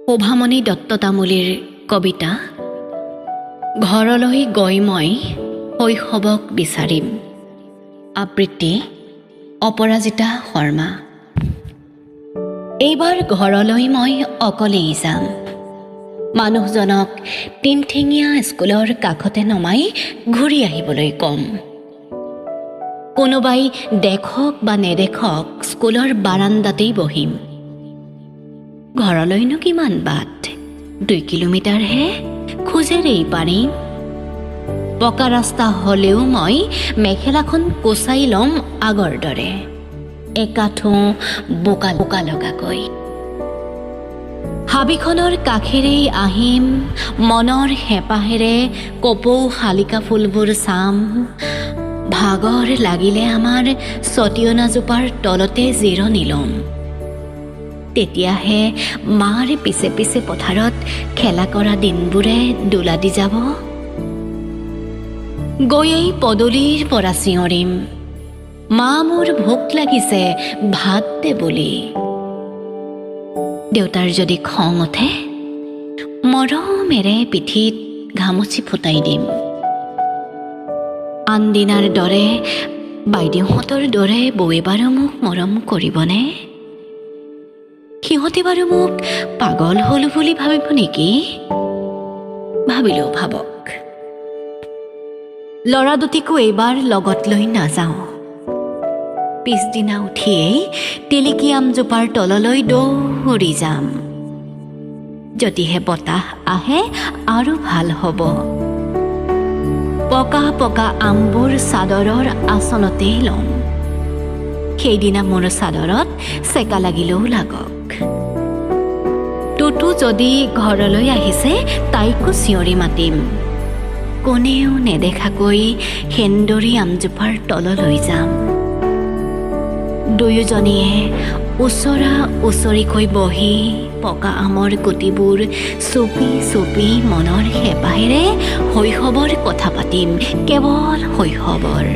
শোভামণি দত্ত তামুলীৰ কবিতা ঘৰলৈ গৈ মই শৈশৱক বিচাৰিম। আবৃত্তি অপৰাজিতা শৰ্মা। এইবাৰ ঘৰলৈ মই অকলেই যাম। মানুহজনক তিনঠেঙীয়া স্কুলৰ কাষতে নমাই ঘূৰি আহিবলৈ ক'ম। কোনোবাই দেখক বা নেদেখক স্কুলৰ বাৰাণ্ডাতেই বহিম। ঘৰলৈনো কিমান বাট? 2 কিলোমিটাৰহে, খোজেৰেই পাৰিম। পকা ৰাস্তা হ'লেও মই মেখেলাখন কোচাই ল'ম আগৰ দৰে, একাঠো বোকা বোকা লগাকৈ। হাবিখনৰ কাষেৰেই আহিম, মনৰ হেঁপাহেৰে কপৌ শালিকা ফুলবোৰ চাম। ভাগৰ লাগিলে আমাৰ ছটিয়নাজোপাৰ তলতে জিৰণি ল'ম। তেতিয়াহে মাৰ পিছে পিছে পথাৰত খেলা কৰা দিনবোৰে দোলা দি যাব। গৈয়েই পদূলিৰ পৰা চিঞৰিম, মা মোৰ ভোক লাগিছে, ভাত দে বুলি। দেউতাৰ যদি খং উঠে, মৰমেৰে পিঠিত ঘামুচি ফুটাই দিম। আনদিনাৰ দৰে বাইদেউহঁতৰ দৰে বৌৱে বাৰু মোক মৰম কৰিবনে? সিহঁতে বাৰু মোক পাগল হলো বুলি ভাবিব নেকি? ভাবিলেও ভাবক। ল'ৰা দুটিকো এইবাৰ লগত লৈ নাযাওঁ। পিছদিনা উঠিয়েই টিলিকি আমজোপাৰ তললৈ দৌৰি যাম। যদিহে বতাহ আহে আৰু ভাল হ'ব। পকা পকা আমবোৰ চাদৰৰ আঁচলতেই ল'ম। সেইদিনা মোৰ চাদৰত চেকা লাগিলেও লাগক। টুটু যদি ঘৰলৈ আহিছে, তাইকো চিঞৰি মাতিম। কোনেও নেদেখাকৈ সেন্দৰী আমজোপাৰ তললৈ যাম। দুয়োজনীয়ে ওচৰা ওচৰিকৈ বহি পকা আমৰ গুটিবোৰ চুপি চুপি মনৰ হেঁপাহেৰে শৈশৱৰ কথা পাতিম, কেৱল শৈশৱৰ।